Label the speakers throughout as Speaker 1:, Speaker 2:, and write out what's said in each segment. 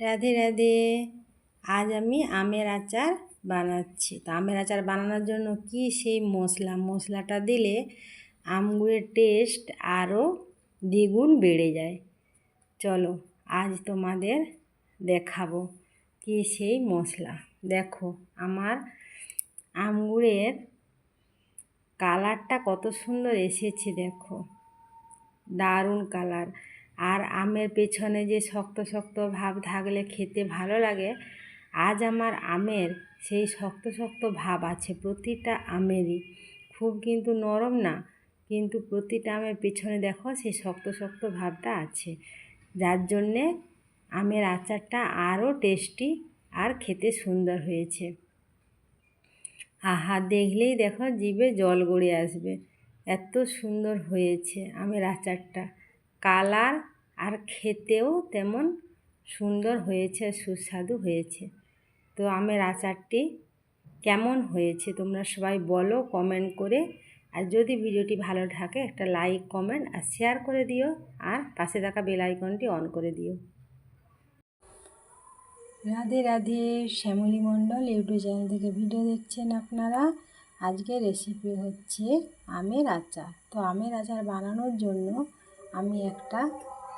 Speaker 1: রাধে রাধে। আজ আমি আমের আচার বানাচ্ছি। তো আমের আচার বানানোর জন্য কি সেই মশলাটা দিলে আমগুড়ের টেস্ট আরও দ্বিগুণ বেড়ে যায়। চলো আজ তোমাদের দেখাবো কি সেই মশলা। দেখো আমার আমগুড়ের কালারটা কত সুন্দর এসেছে, দেখো দারুণ কালার। আর আমের পেছনে যে শক্ত শক্ত ভাব থাকলে খেতে ভালো লাগে, আজ আমার আমের সেই শক্ত শক্ত ভাব আছে প্রতিটা আমেরই। খুব কিন্তু নরম না, কিন্তু প্রতিটা আমের পেছনে দেখো সেই শক্ত শক্ত ভাবটা আছে, যার জন্যে আমের আচারটা আরও টেস্টি আর খেতে সুন্দর হয়েছে। আহা, দেখলেই দেখো জিভে জল গড়িয়ে আসবে, এত সুন্দর হয়েছে আমের আচারটা। কালার আর খেতেও তেমন সুন্দর হয়েছে, সুস্বাদু হয়েছে। তো আমের আচারটি কেমন হয়েছে তোমরা সবাই বলো কমেন্ট করে। আর যদি ভিডিওটি ভালো থাকে একটা লাইক, কমেন্ট আর শেয়ার করে দিও, আর পাশে থাকা বেল আইকনটি অন করে দিও। রাধে রাধে, শ্যামলী মণ্ডল ইউটিউব চ্যানেল থেকে ভিডিও দেখছেন আপনারা। আজকে রেসিপি হচ্ছে আমের আচার। তো আমের আচার বানানোর জন্য আমি একটা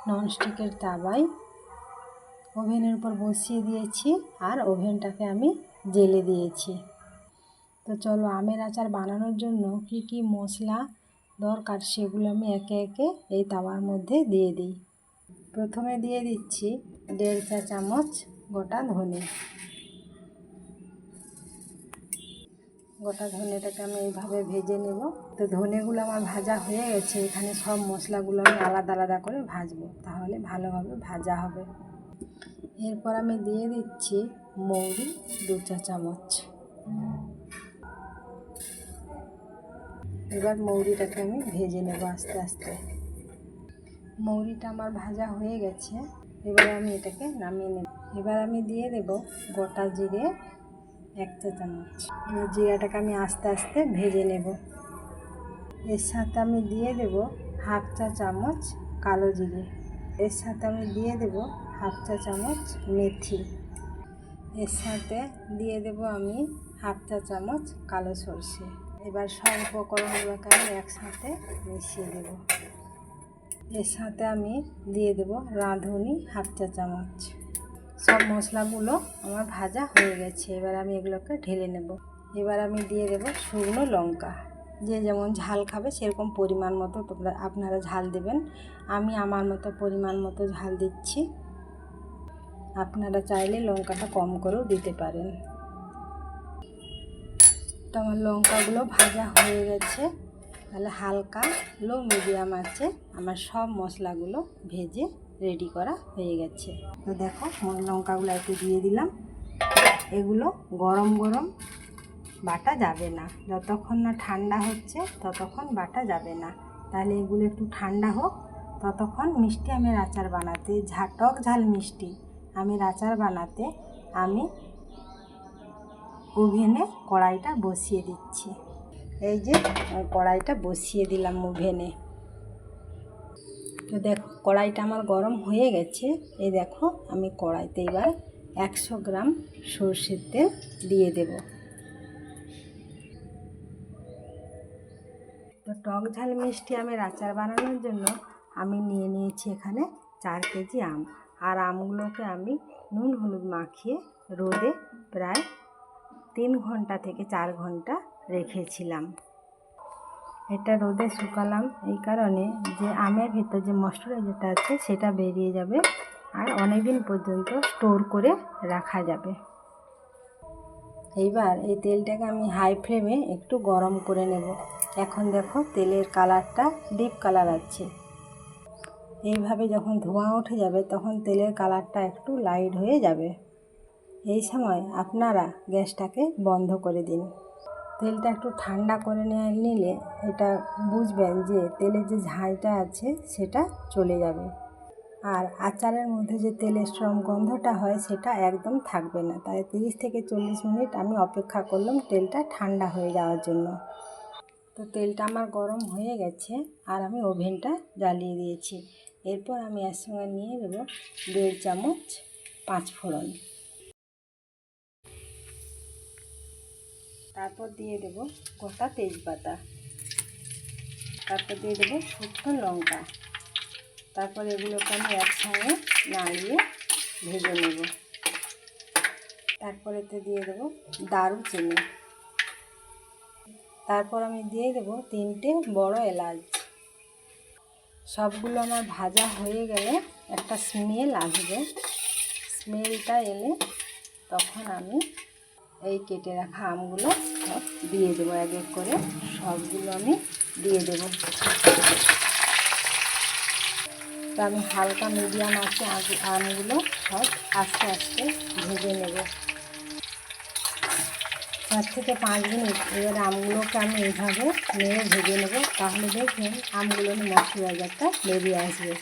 Speaker 1: ননস্টিকের তাওয়ায় ওভেনের উপর বসিয়ে দিয়েছি, আর ওভেনটাকে আমি জ্বেলে দিয়েছি। তো চলো আমের আচার বানানোর জন্য কি কি মশলা দরকার সেগুলো আমি একে একে এই তাওয়ার মধ্যে দিয়ে দিই। প্রথমে দিয়ে দিচ্ছি 1.5 চা চামচ গোটা ধনে। গোটা ধনেটাকে আমি এইভাবে ভেজে নেব। তো ধনেগুলো আমার ভাজা হয়ে গেছে, এখানে সব মশলাগুলো আমি আলাদা আলাদা করে ভাজবো, তাহলে ভালোভাবে ভাজা হবে। এরপর আমি দিয়ে দিচ্ছি মৌরি 2 চা চামচ। এবার মৌরিটাকে আমি ভেজে নেব আস্তে আস্তে। মৌরিটা আমার ভাজা হয়ে গেছে, এবার আমি এটাকে নামিয়ে নেব। এবার আমি দিয়ে দেব গোটা জিরে 1 চা চামচ। এবার জিরাটাকে আমি আস্তে আস্তে ভেজে নেব। এর সাথে আমি দিয়ে দেব 1/2 চা চামচ কালো জিরে। এর সাথে আমি দিয়ে দেব 1/2 চা চামচ মেথি। এর সাথে দিয়ে দেব আমি 1/2 চা চামচ কালো সরষে। এবার সব উপকরণগুলোকে আমি একসাথে মিশিয়ে দেব। এর সাথে আমি দিয়ে দেব রাঁধুনি 1/2 চা চামচ। সব মশলাগুলো আমার ভাজা হয়ে গেছে, এবার আমি এগুলোকে ঢেলে নেব। এবার আমি দিয়ে দেব শুকনো লঙ্কা। যে যেমন ঝাল খাবে সেরকম পরিমাণ মতো আপনারা ঝাল দেবেন। আমি আমার মতো পরিমাণ মতো ঝাল দিচ্ছি, আপনারা চাইলে লঙ্কাটা কম করেও দিতে পারেন। তো আমার লঙ্কাগুলো ভাজা হয়ে গেছে, তাহলে হালকা লো মিডিয়াম আছে আমার সব মশলাগুলো ভেজে রেডি করা হয়ে গেছে। তো দেখো লঙ্কাগুলো একটু দিয়ে দিলাম। এগুলো গরম গরম বাটা যাবে না, যতক্ষণ না ঠান্ডা হচ্ছে ততক্ষণ বাটা যাবে না। তাহলে এগুলো একটু ঠান্ডা হোক, ততক্ষণ মিষ্টি আমের আচার বানাতে, টক ঝাল মিষ্টি আমের আচার বানাতে আমি ওভেনে কড়াইটা বসিয়ে দিচ্ছি। এই যে কড়াইটা বসিয়ে দিলাম ওভেনে। তো দেখো কড়াইটা আমার গরম হয়ে গেছে। এই দেখো আমি কড়াইতে এবার 100 গ্রাম সরষের তেল দিয়ে দেব। তো টক ঝাল মিষ্টি আমের আচার বানানোর জন্য আমি নিয়ে নিয়েছি এখানে 4 কেজি আম। আর আমগুলোকে আমি নুন হলুদ মাখিয়ে রোদে প্রায় 3 ঘন্টা থেকে 4 ঘন্টা রেখেছিলাম। এটা রোদে শুকালাম এই কারণে যে আমের ভিতর যে ময়েশ্চারাইজারটা আছে সেটা বেরিয়ে যাবে, আর অনেক দিন পর্যন্ত স্টোর করে রাখা যাবে। এইবার এই তেলটাকে আমি হাই ফ্লেমে একটু গরম করে নেব। এখন দেখো তেলের কালারটা ডিপ কালার আছে। এইভাবে যখন ধোঁয়া উঠে যাবে তখন তেলের কালারটা একটু লাইট হয়ে যাবে। এই সময় আপনারা গ্যাসটাকে বন্ধ করে দিন। তেলটা একটু ঠান্ডা করে নিলে এটা বুঝবেন যে তেলের যে ঝাঁঝটা আছে সেটা চলে যাবে, আর আচারের মধ্যে যে তেলের শ্রম গন্ধটা হয় সেটা একদম থাকবে না। তাই 30 থেকে 40 মিনিট আমি অপেক্ষা করলাম তেলটা ঠান্ডা হয়ে যাওয়ার জন্য। তো তেলটা আমার গরম হয়ে গেছে, আর আমি ওভেনটা জ্বালিয়ে দিয়েছি। এরপর আমি এর সঙ্গে নিয়ে নেব 1.5 চামচ 5 ফোড়ন, তারপর দিয়ে দেব গোটা তেজপাতা, তারপর দিয়ে দেবো শুকনো লঙ্কা, তারপর এগুলোকে আমি একসঙ্গে নাড়িয়ে ভেজে নেব। তারপর এতে দিয়ে দেবো দারুচিনি, তারপর আমি দিয়ে দেবো 3টে বড় এলাচ। সবগুলো আমার ভাজা হয়ে গেলে একটা স্মেল আসবে, স্মেলটা এলে তখন আমি এই কেটে রাখা আমগুলো সব দিয়ে দেবো, এক এক করে সবগুলো আমি দিয়ে দেবো। তো আমি হালকা মিডিয়াম আছে আমগুলো সব আস্তে আস্তে ভেজে নেব 4 থেকে 5 মিনিট। এবার আমগুলোকে আমি এইভাবে নেড়ে ভেজে নেব, তাহলে দেখবেন আমগুলোর মশলাজারটা বেরিয়ে আসবে।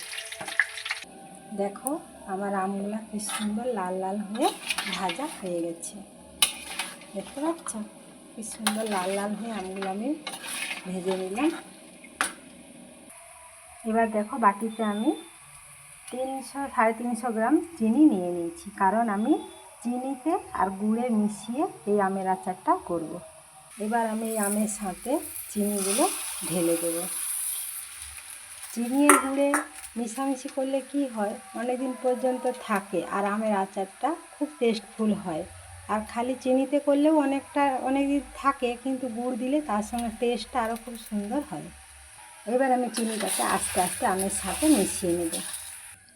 Speaker 1: দেখো আমার আমগুলো কি সুন্দর লাল লাল হয়ে ভাজা হয়ে গেছে, দেখতে পাচ্ছ কি সুন্দর লাল লাল হয়ে আমগুলো আমি ভেজে নিলাম। এবার দেখো বাটিতে আমি 300-350 গ্রাম চিনি নিয়ে নিয়েছি, কারণ আমি চিনিতে আর গুড়ে মিশিয়ে এই আমের আচারটা করব। এবার আমি এই আমের সাথে চিনিগুলো ঢেলে দেব। চিনি আর গুড়ে মিশামিশি করলে কি হয়, অনেক দিন পর্যন্ত থাকে আর আমের আচারটা খুব টেস্টফুল হয়। আর খালি চিনিতে করলেও অনেক দিন থাকে, কিন্তু গুড় দিলে তার সঙ্গে টেস্টটা আরও খুব সুন্দর হয়। এবার আমি চিনিটাকে আস্তে আস্তে আমের সাথে মিশিয়ে নেব,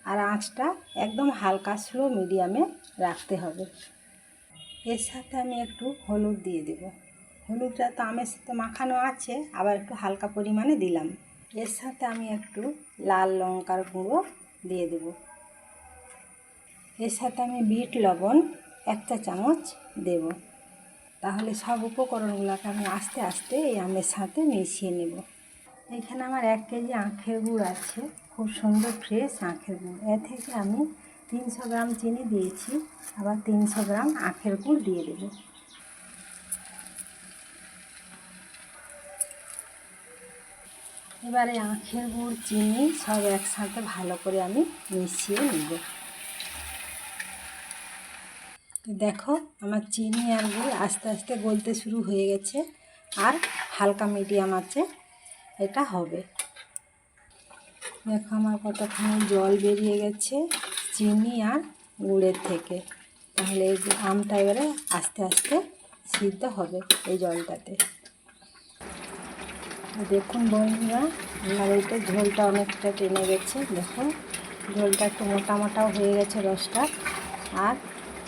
Speaker 1: আর আঁচটা একদম হালকা স্লো মিডিয়ামে রাখতে হবে। এর সাথে আমি একটু হলুদ দিয়ে দেব, হলুদটা তো আমের সাথে মাখানো আছে, আবার একটু হালকা পরিমাণে দিলাম। এর সাথে আমি একটু লাল লঙ্কার গুঁড়ো দিয়ে দেব। এর সাথে আমি বিট লবণ 1 চা চামচ দেব। তাহলে সব উপকরণগুলোকে আমি আস্তে আস্তে এই আমের সাথে মিশিয়ে নেব। এখানে আমার 1 কেজি আখের গুড় আছে, খুব সুন্দর ফ্রেশ আখের গুড়। এর থেকে আমি 300 গ্রাম চিনি দিয়েছি, আবার 300 গ্রাম আখের গুড় দিয়ে দেব। এবারে আখের গুড় চিনি সব একসাথে ভালো করে আমি মিশিয়ে নেব। দেখো আমার চিনি আর গুড় আস্তে আস্তে গলতে শুরু হয়ে গেছে, আর হালকা মিডিয়াম আছে এটা হবে। দেখো আমার কতখানি জল বেরিয়ে গেছে চিনি আর গুড়ের থেকে, তাহলে এই আমটা এবারে আস্তে আস্তে সিদ্ধ হবে এই জলটাতে। দেখুন বন্ধুরা, আমার এইটা ঝোলটা অনেকটা টেনে গেছে। দেখো ঝোলটা একটু মোটা মোটাও হয়ে গেছে রসটা, আর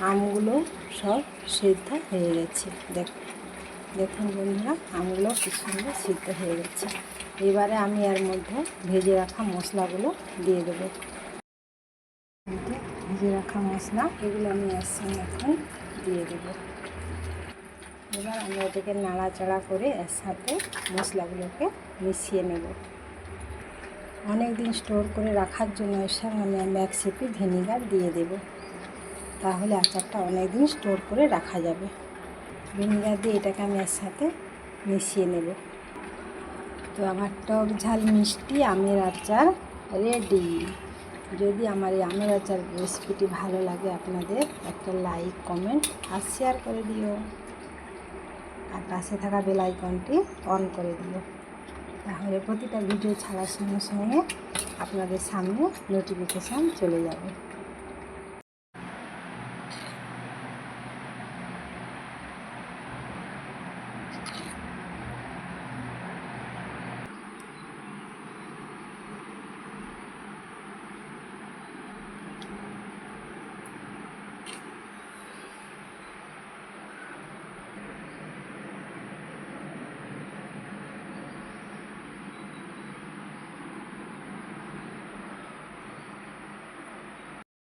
Speaker 1: আমগুলো সব সিদ্ধ হয়ে গেছে। দেখুন বন্ধুরা, আমগুলো কি সুন্দর সিদ্ধ হয়ে গেছে। এবারে আমি এর মধ্যে ভেজে রাখা মশলাগুলো দিয়ে দেবো। ভেজে রাখা মশলা এগুলো আমি এর সঙ্গে এখন দিয়ে দেবো। এবার আমি এটাকে নাড়াচাড়া করে এর সাথে মশলাগুলোকে মিশিয়ে নেব। অনেক দিন স্টোর করে রাখার জন্য এর সঙ্গে আমি 1 সিপি ভিনিগার দিয়ে দেব, তাহলে আচারটা অনেক দিন স্টোর করে রাখা যাবে। ভিনিগার দিয়ে এটাকে আমি এর সাথে মিশিয়ে নেব। তো আমার টক ঝাল মিষ্টি আমের আচার রেডি। যদি আমার এই আমের আচার রেসিপিটি ভালো লাগে আপনাদের, একটা লাইক কমেন্ট আর শেয়ার করে দিও, আর পাশে থাকা বেল আইকনটি অন করে দিও, তাহলে প্রতিটা ভিডিও ছাড়ার সঙ্গে সঙ্গে আপনাদের সামনে নোটিফিকেশান চলে যাবে।